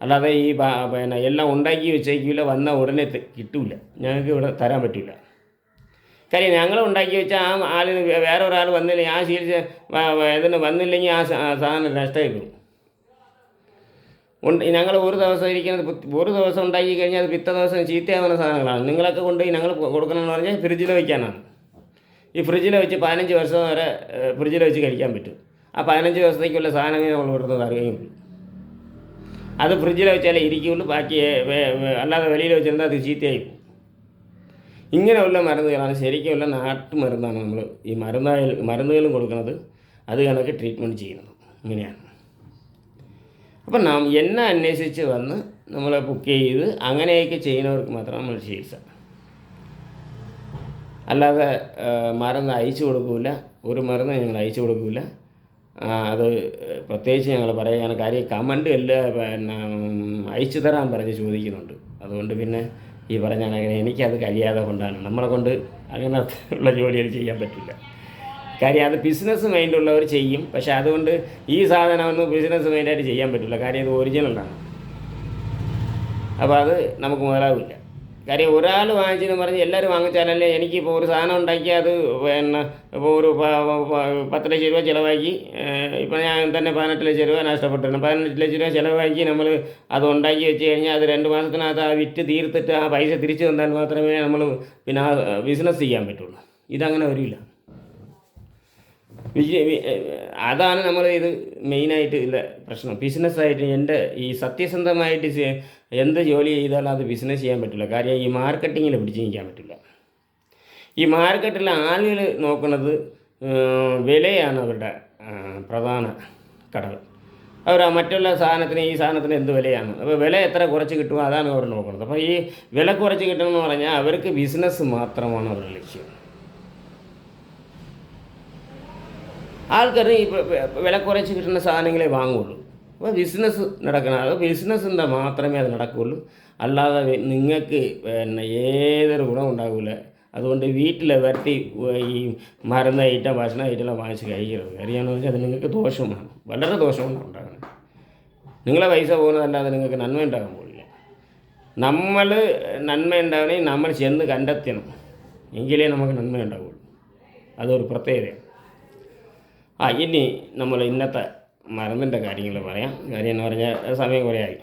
അല്ലാതെ എല്ലാം ഉണ്ടാക്കി വെച്ചേക്കില്ല, വന്ന ഉടനെ കിട്ടില്ല. ഞങ്ങൾക്ക് ഇവിടെ തരാൻ പറ്റില്ല. കാര്യം ഞങ്ങൾ ഉണ്ടാക്കി വെച്ചാൽ ആ ആളിന് വേറെ ഒരാൾ വന്നില്ലെങ്കിൽ ആ ചികിത്സ വന്നില്ലെങ്കിൽ ആ സാധനം നഷ്ടമായി പോകും. ഞങ്ങൾ ഒരു ദിവസം ഇരിക്കുന്നത് ഒരു ദിവസം ഉണ്ടാക്കി കഴിഞ്ഞാൽ അത് പിറ്റേ ദിവസം ചീത്തയാവുന്ന സാധനങ്ങളാണ്. നിങ്ങളൊക്കെ കൊണ്ടുപോയി ഞങ്ങൾ കൊടുക്കണമെന്ന് പറഞ്ഞാൽ ഫ്രിഡ്ജിൽ വയ്ക്കാനാണ്. ഈ ഫ്രിഡ്ജിൽ വെച്ച് 15 വർഷം വരെ ഫ്രിഡ്ജിൽ വെച്ച് കഴിക്കാൻ പറ്റും. ആ 15 ദിവസത്തേക്കുള്ള സാധനങ്ങൾ നമ്മൾ കൊടുത്തത് അറിയുകയുള്ളൂ. അത് ഫ്രിഡ്ജിൽ വെച്ചാലേ ഇരിക്കുകയുള്ളൂ. ബാക്കി അല്ലാതെ വെളിയിൽ വെച്ചിരുന്നാൽ അത് ചീത്തയായി പോകും. ഇങ്ങനെയുള്ള മരുന്നുകളാണ് ശരിക്കുമുള്ള നാട്ടുമരുന്നാണ് നമ്മൾ ഈ മരുന്നുകളും കൊടുക്കുന്നത്. അത് കണക്ക് ട്രീറ്റ്മെൻറ്റ് ചെയ്യുന്നത് ഇങ്ങനെയാണ്. അപ്പം എന്നെ അന്വേഷിച്ച് വന്ന് നമ്മൾ ബുക്ക് ചെയ്ത് അങ്ങനെയൊക്കെ ചെയ്യുന്നവർക്ക് മാത്രം നമ്മൾ ചികിത്സ. അല്ലാതെ മരുന്ന് അയച്ചു കൊടുക്കില്ല. ഒരു മരുന്ന് ഞങ്ങൾ അയച്ചു കൊടുക്കില്ല. അത് പ്രത്യേകിച്ച് ഞങ്ങൾ പറയുകയാണ്. കാര്യം കമൻറ്റ് അയച്ചു തരാൻ പറഞ്ഞ് ചോദിക്കുന്നുണ്ട്. അതുകൊണ്ട് പിന്നെ ഈ പറഞ്ഞ എനിക്കത് കഴിയാതെ കൊണ്ടാണ്. നമ്മളെ കൊണ്ട് അങ്ങനെ ഉള്ള ജോലികൾ ചെയ്യാൻ പറ്റില്ല. കാര്യം അത് ബിസിനസ് മൈൻഡുള്ളവർ ചെയ്യും. പക്ഷേ അതുകൊണ്ട് ഈ സാധനമൊന്നും ബിസിനസ് മൈൻഡായിട്ട് ചെയ്യാൻ പറ്റില്ല. കാര്യം ഇത് ഒറിജിനലാണ്. അപ്പോൾ അത് നമുക്ക് മുതലാവില്ല. കാര്യം ഒരാൾ വാങ്ങിച്ചെന്ന് പറഞ്ഞ് എല്ലാവരും വാങ്ങിച്ചാലല്ലേ എനിക്കിപ്പോൾ ഒരു സാധനം ഉണ്ടാക്കി അത് ഇപ്പോൾ ഒരു 10 ലക്ഷം രൂപ ചിലവാക്കി, ഇപ്പോൾ ഞാൻ തന്നെ 18 ലക്ഷം രൂപ നഷ്ടപ്പെട്ടിരുന്നു. 18 ലക്ഷം രൂപ ചിലവാക്കി നമ്മൾ അത് ഉണ്ടാക്കി വെച്ച് കഴിഞ്ഞാൽ അത് 2 മാസത്തിനകത്ത് ആ വിറ്റ് തീർത്തിട്ട് ആ പൈസ തിരിച്ചു തന്നാൽ മാത്രമേ നമ്മൾ പിന്നെ ആ ബിസിനസ് ചെയ്യാൻ പറ്റുള്ളൂ. ഇതങ്ങനെ വരില്ല. അതാണ് നമ്മൾ ഇത് മെയിനായിട്ട് ഇല്ല പ്രശ്നം. ബിസിനസ്സായിട്ട് ഈ സത്യസന്ധമായിട്ട് എന്ത് ജോലി ചെയ്താലും അത് ബിസിനസ് ചെയ്യാൻ പറ്റില്ല. കാര്യം ഈ മാർക്കറ്റിങ്ങിൽ പിടിച്ച് നിൽക്കാൻ പറ്റില്ല. ഈ മാർക്കറ്റിലെ ആളുകൾ നോക്കുന്നത് വിലയാണ് അവരുടെ പ്രധാന ഘടകം. അവർ മറ്റുള്ള സാധനത്തിന് ഈ സാധനത്തിന് എന്ത് വിലയാണ്, അപ്പോൾ വില എത്ര കുറച്ച് കിട്ടുമോ അതാണ് അവർ നോക്കുന്നത്. അപ്പോൾ ഈ വില കുറച്ച് കിട്ടണമെന്ന് പറഞ്ഞാൽ അവർക്ക് ബിസിനസ് മാത്രമാണ് അവരുടെ ലക്ഷ്യം. ആൾക്കാർ ഈ വില കുറച്ച് കിട്ടുന്ന സാധനങ്ങളെ വാങ്ങുള്ളൂ. അപ്പോൾ ബിസിനസ് നടക്കണം. അത് ബിസിനസ്സിൻ്റെ മാത്രമേ അത് നടക്കുകയുള്ളൂ. അല്ലാതെ നിങ്ങൾക്ക് ഏതൊരു ഗുണം ഉണ്ടാകില്ല. അതുകൊണ്ട് വീട്ടിൽ വരട്ടി ഈ മരുന്ന് ഐറ്റം ഭക്ഷണ ഐറ്റം വാങ്ങിച്ച് കഴിക്കരുത്. കാര്യമാണെന്ന് വെച്ചാൽ അത് നിങ്ങൾക്ക് ദോഷമാണ്, വളരെ ദോഷമാണ് ഉണ്ടാകുന്നത്. നിങ്ങളെ പൈസ പോകുന്നതല്ലാതെ നിങ്ങൾക്ക് നന്മ ഉണ്ടാകാൻ പോകില്ല. നമ്മൾ നന്മ ഉണ്ടാകണമെങ്കിൽ നമ്മൾ ചെന്ന് കണ്ടെത്തണം, എങ്കിലേ നമുക്ക് നന്മ ഉണ്ടാവുള്ളൂ. അതൊരു പ്രത്യേകതയാണ്. ഇനി നമ്മൾ ഇന്നത്തെ മരുന്നിൻ്റെ കാര്യങ്ങൾ പറയാം. കാര്യം എന്ന് പറഞ്ഞാൽ സമയം കുറേ ആയി.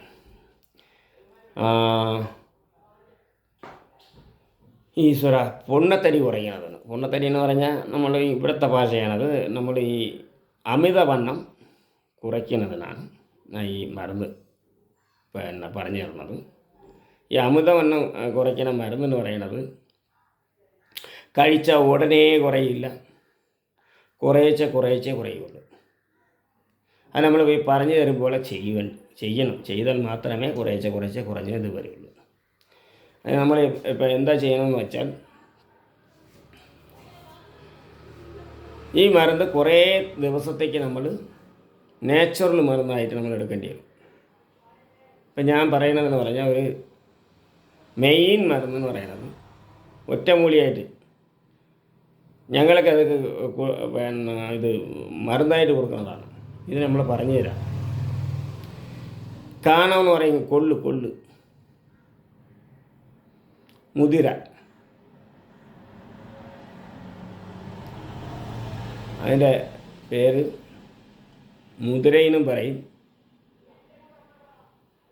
ഈശ്വര, പൊണ്ണത്തടി കുറയ്ക്കണതാണ്. പൊണ്ണത്തടി എന്ന് പറഞ്ഞാൽ നമ്മൾ ഇവിടുത്തെ ഭാഷയാണത്. നമ്മൾ ഈ അമിതവണ്ണം കുറയ്ക്കുന്നതിനാണ് ഈ മരുന്ന് പറഞ്ഞു തരുന്നത്. ഈ അമിതവണ്ണം കുറയ്ക്കുന്ന മരുന്നെന്ന് പറയുന്നത് കഴിച്ച ഉടനെ കുറയില്ല, കുറേശ്ശെ കുറയുള്ളൂ. അത് നമ്മൾ ഈ പറഞ്ഞു തരുമ്പോൾ ചെയ്യണം. ചെയ്താൽ മാത്രമേ കുറേശ്ശെ കുറഞ്ഞ് ഇത് വരുള്ളൂ. നമ്മൾ ഇപ്പോൾ എന്താ ചെയ്യണമെന്ന് വെച്ചാൽ, ഈ മരുന്ന് കുറേ ദിവസത്തേക്ക് നമ്മൾ നാച്ചുറൽ മരുന്നായിട്ട് നമ്മൾ എടുക്കേണ്ടി വരും. ഇപ്പം ഞാൻ പറയുന്നതെന്ന് പറഞ്ഞാൽ, ഒരു മെയിൻ മരുന്നെന്ന് പറയുന്നത് ഒറ്റമൂലിയായിട്ട് ഞങ്ങളൊക്കെ അതൊക്കെ ഇത് മരുന്നായിട്ട് കൊടുക്കുന്നതാണ്. ഇത് നമ്മൾ പറഞ്ഞു തരാം. കാണമെന്ന് പറയും കൊള്ളു, മുതിര, അതിൻ്റെ പേര് മുതിരയിനും പറയും,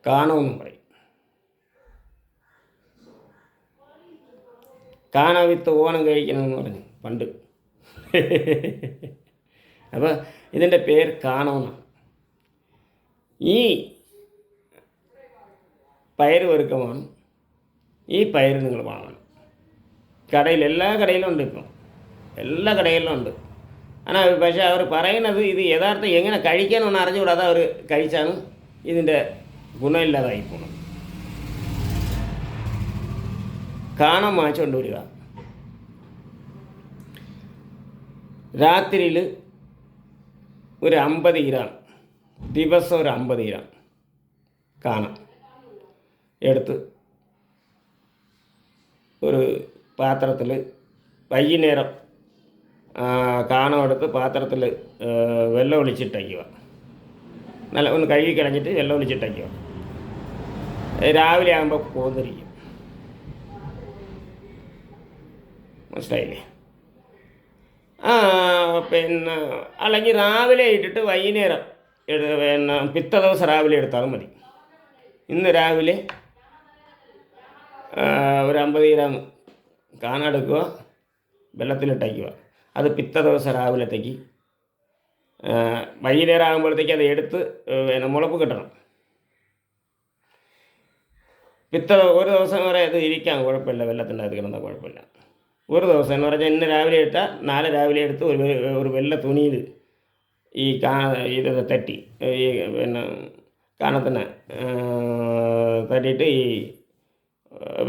കാണമെന്നും പറയും. കാണ വിത്ത് ഓണം കഴിക്കണമെന്ന് പറഞ്ഞു പണ്ട്. അപ്പോൾ ഇതിൻ്റെ പേര് കാണമെന്നാണ്. ഈ പയറ് ഒരുക്കമാണ്. ഈ പയറ് നിങ്ങൾ വാങ്ങണം. എല്ലാ കടയിലും ഉണ്ട്, ഇപ്പം എല്ലാ കടയിലും ഉണ്ട്. പക്ഷേ അവർ പറയുന്നത് ഇത് യഥാർത്ഥം എങ്ങനെ കഴിക്കാമെന്ന് അറിഞ്ഞുകൂടാതെ അവർ കഴിച്ചാണ് ഇതിൻ്റെ ഗുണമില്ലാതായി പോകുന്നത്. കാണം വാങ്ങിച്ചുകൊണ്ട് വരിക. രാത്രിയിൽ ഒരു 50 ഗ്രാം, ദിവസം ഒരു 50 ഗ്രാം കാണം എടുത്ത് ഒരു പാത്രത്തിൽ, വൈകുന്നേരം കാണം എടുത്ത് പാത്രത്തിൽ വെള്ളം ഒഴിച്ചിട്ടയ്ക്കുക. നല്ല ഒന്ന് കഴുകി കളഞ്ഞിട്ട് വെള്ളം ഒഴിച്ചിട്ടയ്ക്കുക. രാവിലെ ആകുമ്പോൾ പോന്നിരിക്കും. മനസ്സിലായില്ലേ? പിന്നെ അല്ലെങ്കിൽ രാവിലെ ഇട്ടിട്ട് വൈകുന്നേരം പിറ്റേ ദിവസം രാവിലെ എടുത്താലും മതി. ഇന്ന് രാവിലെ ഒരു 50 ഗ്രാം കാണം എടുക്കുക, വെള്ളത്തിലിട്ടയ്ക്കുക. അത് പിറ്റേ ദിവസം രാവിലത്തേക്ക്, വൈകുന്നേരം ആകുമ്പോഴത്തേക്ക് അത് എടുത്ത് മുളപ്പ് കിട്ടണം. ഒരു ദിവസം വരെ അത് ഇരിക്കാൻ കുഴപ്പമില്ല, വെള്ളത്തിൻ്റെ അത് കിടന്നാൽ കുഴപ്പമില്ല. ഒരു ദിവസം എന്ന് പറഞ്ഞാൽ ഇന്ന് രാവിലെ ഇട്ടാൽ നാളെ രാവിലെ എടുത്ത് ഒരു വെള്ള തുണിയിൽ ഈ ഇത് തട്ടി, ഈ കാണത്തിന് തട്ടിയിട്ട് ഈ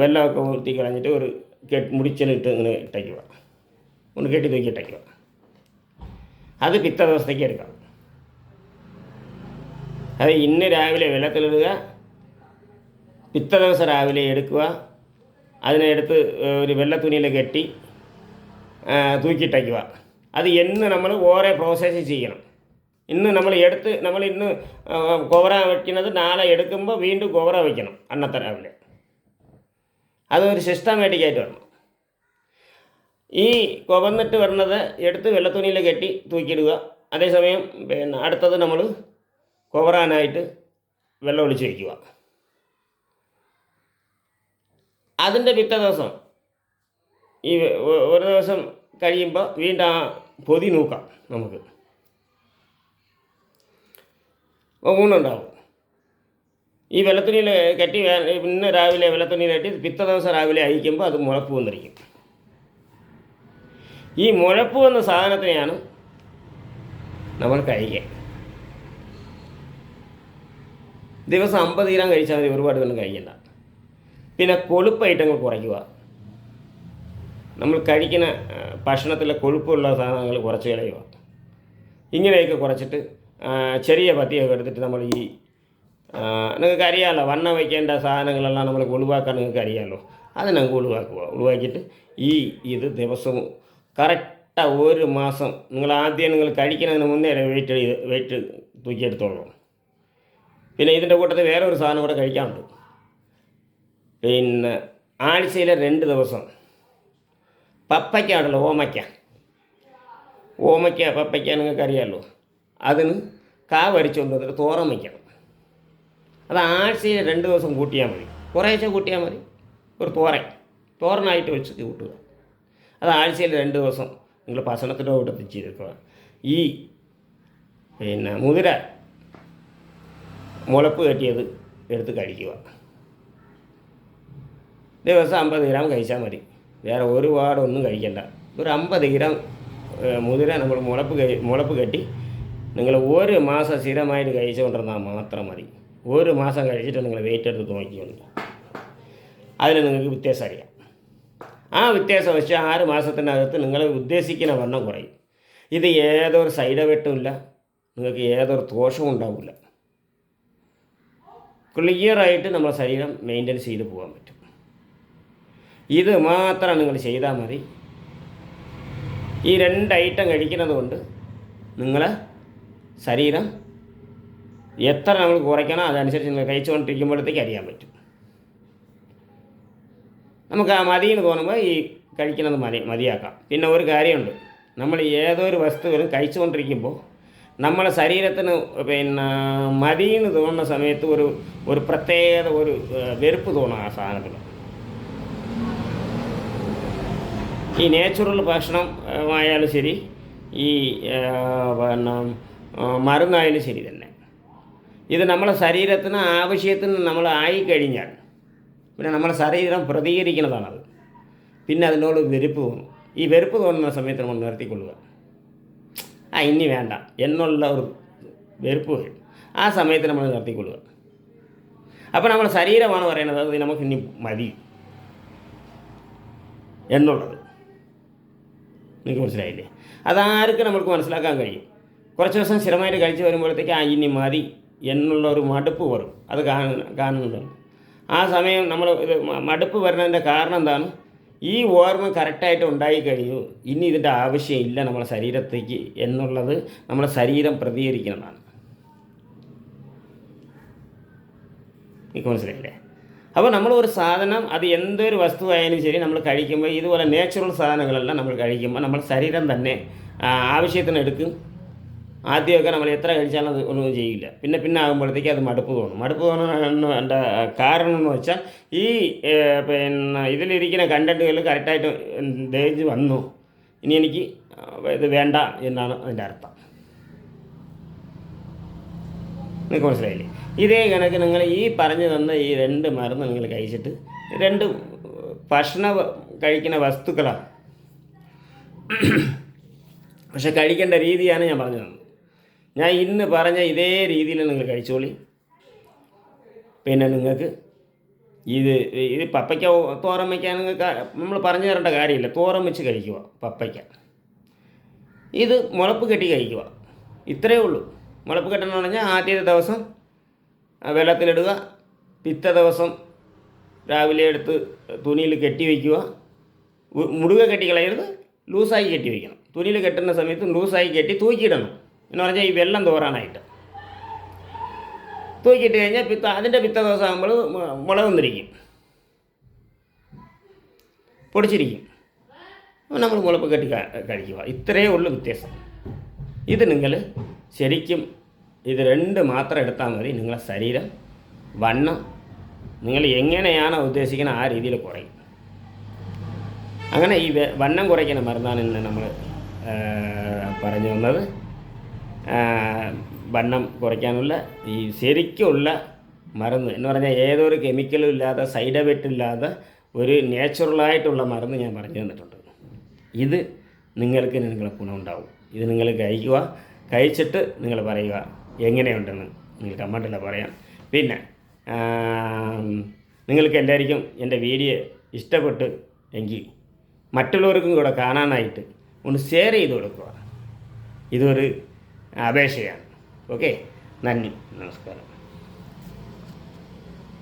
വെള്ളമൊക്കെ ഊർത്തി കളഞ്ഞിട്ട് ഒരു മുടിച്ചിലിട്ട് ഇങ്ങനെ ഇട്ടയ്ക്കുക, ഒന്ന് കെട്ടി തൂക്കി ഇട്ടയ്ക്കുക. അത് പിറ്റേ ദിവസത്തേക്ക് എടുക്കാം. അത് ഇന്ന് രാവിലെ വെള്ളത്തിലിടുക, പിറ്റേ ദിവസം രാവിലെ എടുക്കുക. അതിനെടുത്ത് ഒരു വെള്ള തുണിയിൽ കെട്ടി തൂക്കിയിട്ടയ്ക്കുക. അത് എന്ന് നമ്മൾ ഓരോ പ്രോസസ്സ് ചെയ്യണം. ഇന്ന് നമ്മൾ ഇന്ന് കോവറ വയ്ക്കുന്നത് നാളെ എടുക്കുമ്പോൾ വീണ്ടും കോവറ വയ്ക്കണം അന്നത്തെ രാവിലെ. അതൊരു സിസ്റ്റമാറ്റിക്കായിട്ട് വരണം. ഈ കൊവന്നിട്ട് വരുന്നത് എടുത്ത് വെള്ളത്തുണിയിൽ കെട്ടി തൂക്കിയിടുക. അതേസമയം അടുത്തത് നമ്മൾ കോവറാനായിട്ട് വെള്ളം ഒഴിച്ച് വയ്ക്കുക. അതിൻ്റെ പിറ്റേ ദിവസം ഈ ഒരു ദിവസം കഴിയുമ്പോൾ വീണ്ടും ആ പൊതി നോക്കാം. നമുക്ക് ഊണുണ്ടാവും. ഈ വെള്ളത്തുണിയിൽ കെട്ടി ഇന്ന് രാവിലെ വെള്ളത്തുണിയിൽ കെട്ടി പിറ്റേ ദിവസം രാവിലെ അയക്കുമ്പോൾ അത് മുളപ്പ് വന്നിരിക്കും. ഈ മുഴപ്പ് എന്ന സാധനത്തിനെയാണ് നമ്മൾ കഴിക്കുക. ദിവസം 50 ഗ്രാം കഴിച്ചാൽ മതി, ഒരുപാട് ഒന്നും കഴിക്കണ്ട. പിന്നെ കൊഴുപ്പ് ഐറ്റങ്ങൾ കുറയ്ക്കുക. നമ്മൾ കഴിക്കുന്ന ഭക്ഷണത്തിലെ കൊഴുപ്പുള്ള സാധനങ്ങൾ കുറച്ച് കളയുക. ഇങ്ങനെയൊക്കെ കുറച്ചിട്ട് ചെറിയ പത്തിയൊക്കെ എടുത്തിട്ട് നമ്മൾ ഈ നിങ്ങൾക്ക് അറിയാമല്ലോ, വണ്ണം വയ്ക്കേണ്ട സാധനങ്ങളെല്ലാം നമ്മൾ ഒഴിവാക്കാൻ നിങ്ങൾക്ക് അറിയാമല്ലോ. അതിനങ്ങ് ഒഴിവാക്കിയിട്ട് ഇത് ദിവസവും കറക്റ്റ് ഒരു മാസം നിങ്ങൾ കഴിക്കുന്നതിന് മുന്നേ വെയിറ്റ് തൂക്കിയെടുത്തോളൂ. പിന്നെ ഇതിൻ്റെ കൂട്ടത്തിൽ വേറെ ഒരു സാധനം കൂടെ കഴിക്കാറുണ്ട്. പിന്നെ ആഴ്ചയിലെ 2 ദിവസം പപ്പയ്ക്കാണല്ലോ, പപ്പയ്ക്ക നിങ്ങൾക്ക് അറിയാമല്ലോ. അതിന് വരിച്ചുകൊണ്ട് വന്നിട്ട് തോരൻ വയ്ക്കണം. അത് ആഴ്ചയിൽ 2 ദിവസം കൂട്ടിയാൽ മതി, കുറേശ്ശെ കൂട്ടിയാൽ മതി. ഒരു തോരനായിട്ട് വെച്ച് കൂട്ടുക. അത് ആഴ്ചയിൽ 2 ദിവസം നിങ്ങൾ ഭക്ഷണത്തിൻ്റെ കൂട്ടത്തിൽ ചെയ്തെടുക്കുക. ഈ മുതിര മുളപ്പ് കെട്ടിയത് എടുത്ത് കഴിക്കുക. ദിവസം 50 ഗ്രാം കഴിച്ചാൽ മതി, വേറെ ഒരുപാടൊന്നും കഴിക്കണ്ട. ഒരു 50 ഗ്രാം മുതിര നമ്മൾ മുളപ്പ് കെട്ടി നിങ്ങൾ 1 മാസം സ്ഥിരമായിട്ട് കഴിച്ചുകൊണ്ടിരുന്നാൽ മാത്രം മതി. 1 മാസം കഴിച്ചിട്ട് നിങ്ങൾ വെയിറ്റ് എടുത്ത് നോക്കിയുണ്ട്, അതിൽ നിങ്ങൾക്ക് വ്യത്യാസം അറിയാം. ആ വ്യത്യാസം വെച്ച് 6 മാസത്തിനകത്ത് നിങ്ങൾ ഉദ്ദേശിക്കുന്ന വണ്ണം കുറയും. ഇത് ഏതൊരു സൈഡ് എഫക്റ്റും ഇല്ല, നിങ്ങൾക്ക് ഏതൊരു ദോഷവും ഉണ്ടാവില്ല. ക്ലിയറായിട്ട് നമ്മളെ ശരീരം മെയിൻ്റെനൻസ് ചെയ്ത് പോകാൻ പറ്റും. ഇത് മാത്രം നിങ്ങൾ ചെയ്താൽ മതി. ഈ 2 ഐറ്റം കഴിക്കുന്നത് കൊണ്ട് നിങ്ങളെ ശരീരം എത്ര നമ്മൾ കുറയ്ക്കണോ അതനുസരിച്ച് നിങ്ങൾ കഴിച്ചുകൊണ്ടിരിക്കുമ്പോഴത്തേക്ക് അറിയാൻ പറ്റും. നമുക്ക് ആ മതിയെന്ന് തോന്നുമ്പോൾ ഈ കഴിക്കുന്നത് മതിയാക്കാം. പിന്നെ ഒരു കാര്യമുണ്ട്, നമ്മൾ ഏതൊരു വസ്തുവിനും കഴിച്ചുകൊണ്ടിരിക്കുമ്പോൾ നമ്മളെ ശരീരത്തിന് മതിയെന്ന് തോന്നുന്ന സമയത്ത് ഒരു പ്രത്യേകത വെറുപ്പ് തോന്നും ആ സാധനത്തിന്. ഈ നാച്ചുറൽ ഭക്ഷണം ആയാലും ശരി, ഈ മരുന്നായാലും ശരി തന്നെ, ഇത് നമ്മളെ ശരീരത്തിന് ആവശ്യത്തിന് നമ്മൾ ആയിക്കഴിഞ്ഞാൽ പിന്നെ നമ്മളെ ശരീരം പ്രതികരിക്കുന്നതാണത്. പിന്നെ അതിനോട് വെറുപ്പ് തോന്നും. ഈ വെറുപ്പ് തോന്നുന്ന സമയത്ത് നമ്മൾ നിർത്തിക്കൊള്ളുക. ഇനി വേണ്ട എന്നുള്ള ഒരു വെറുപ്പ് വരും. ആ സമയത്ത് നമ്മൾ നിർത്തിക്കൊള്ളുക. അപ്പോൾ നമ്മുടെ ശരീരമാണ് പറയുന്നത് അത് നമുക്ക് ഇനി മതി എന്നുള്ളത്. നിങ്ങൾക്ക് മനസ്സിലായില്ലേ? അതാർക്കും നമുക്ക് മനസ്സിലാക്കാൻ കഴിയും. കുറച്ച് ദിവസം സ്ഥിരമായിട്ട് കഴിച്ച് വരുമ്പോഴത്തേക്ക് ഇനി മതി എന്നുള്ള ഒരു മടുപ്പ് വരും. അത് കാണുന്നതാണ്. ആ സമയം നമ്മൾ ഇത് മടുപ്പ് വരുന്നതിൻ്റെ കാരണം എന്താണ്? ഈ ഓർമ്മ കറക്റ്റായിട്ട് ഉണ്ടായിക്കഴിഞ്ഞു, ഇനി ഇതിൻ്റെ ആവശ്യമില്ല നമ്മളെ ശരീരത്തേക്ക് എന്നുള്ളത് നമ്മളെ ശരീരം പ്രതികരിക്കുന്നതാണ്. എനിക്ക് മനസ്സിലായില്ലേ? അപ്പോൾ നമ്മൾ ഒരു സാധനം, അത് എന്തൊരു വസ്തുവായാലും ശരി, നമ്മൾ കഴിക്കുമ്പോൾ ഇതുപോലെ നാച്ചുറൽ സാധനങ്ങളെല്ലാം നമ്മൾ കഴിക്കുമ്പോൾ നമ്മൾ ശരീരം തന്നെ ആവശ്യത്തിന് എടുക്കും. ആദ്യമൊക്കെ നമ്മൾ എത്ര കഴിച്ചാലും അത് ഒന്നും ചെയ്യില്ല. പിന്നെ ആകുമ്പോഴത്തേക്ക് അത് മടുപ്പ് തോന്നും. മടുപ്പ് തോന്നുന്ന കാരണം എന്ന് വെച്ചാൽ ഈ ഇതിലിരിക്കുന്ന കണ്ടൻറ്റുകൾ കറക്റ്റായിട്ട് ദഹിച്ച് വന്നു, ഇനി എനിക്ക് ഇത് വേണ്ട എന്നാണ് അതിൻ്റെ അർത്ഥം. നിങ്ങൾക്ക് മനസ്സിലായില്ലേ? ഇതേ കണക്ക് നിങ്ങൾ ഈ പറഞ്ഞു തന്ന ഈ 2 മരുന്ന് നിങ്ങൾ കഴിച്ചിട്ട് 2 ഭക്ഷണം കഴിക്കുന്ന വസ്തുക്കളാണ്, പക്ഷെ കഴിക്കേണ്ട രീതിയാണ് ഞാൻ പറഞ്ഞു തന്നത്. ഞാൻ ഇന്ന് പറഞ്ഞ ഇതേ രീതിയിൽ നിങ്ങൾ കഴിച്ചോളി. പിന്നെ നിങ്ങൾക്ക് ഇത് പപ്പയ്ക്ക തോരൻ വയ്ക്കാൻ നിങ്ങൾക്ക് നമ്മൾ പറഞ്ഞു തരേണ്ട കാര്യമില്ല. തോരൻ വെച്ച് കഴിക്കുക പപ്പയ്ക്ക. ഇത് മുളപ്പ് കെട്ടി കഴിക്കുക, ഇത്രയേ ഉള്ളൂ. മുളപ്പ് കെട്ടണമെന്ന് പറഞ്ഞാൽ ആദ്യത്തെ ദിവസം വെള്ളത്തിലിടുക, പിറ്റേ ദിവസം രാവിലെ എടുത്ത് തുണിയിൽ കെട്ടി വയ്ക്കുക. മുടുക കെട്ടി കളയരുത്, ലൂസായി കെട്ടി വയ്ക്കണം. തുണിയിൽ കെട്ടുന്ന സമയത്ത് ലൂസായി കെട്ടി തൂക്കിയിടണം. എന്ന് പറഞ്ഞാൽ ഈ വെള്ളം തോരാനായിട്ട് തൂക്കിയിട്ട് കഴിഞ്ഞാൽ അതിൻ്റെ പിറ്റേ ദിവസം ആകുമ്പോൾ മുളകൊന്നിരിക്കും, പൊടിച്ചിരിക്കും. നമ്മൾ മുളപ്പ് കെട്ടി കഴിക്കുക. ഇത്രയേ ഉള്ളൂ വ്യത്യാസം. ഇത് നിങ്ങൾ ശരിക്കും ഇത് 2 മാത്രം എടുത്താൽ മതി. നിങ്ങളെ ശരീരം വണ്ണം നിങ്ങൾ എങ്ങനെയാണോ ഉദ്ദേശിക്കുന്നത് ആ രീതിയിൽ കുറയും. അങ്ങനെ ഈ വണ്ണം കുറയ്ക്കുന്ന മരുന്നാണ് ഇന്ന് നമ്മൾ പറഞ്ഞു വന്നത്. വണ്ണം കുറയ്ക്കാനുള്ള ഈ ശരിക്കുള്ള മരുന്ന് എന്ന് പറഞ്ഞാൽ ഏതൊരു കെമിക്കലും ഇല്ലാതെ സൈഡ് എഫക്റ്റ് ഇല്ലാതെ ഒരു നാച്ചുറലായിട്ടുള്ള മരുന്ന് ഞാൻ പറഞ്ഞു തന്നിട്ടുണ്ട്. ഇത് നിങ്ങൾക്ക് നിങ്ങളെ ഗുണമുണ്ടാവും. ഇത് നിങ്ങൾ കഴിക്കുക. കഴിച്ചിട്ട് നിങ്ങൾ പറയുക എങ്ങനെയുണ്ടെന്ന് നിങ്ങൾ കമൻറ്റിൽ പറയാം. പിന്നെ നിങ്ങൾക്ക് എല്ലാവർക്കും എൻ്റെ വീഡിയോ ഇഷ്ടപ്പെട്ട് എങ്കിൽ മറ്റുള്ളവർക്കും കൂടെ കാണാനായിട്ട് ഒന്ന് ഷെയർ ചെയ്ത് കൊടുക്കുക. ഇതൊരു അപേക്ഷയാണ്. ഓക്കെ, നന്ദി, നമസ്കാരം.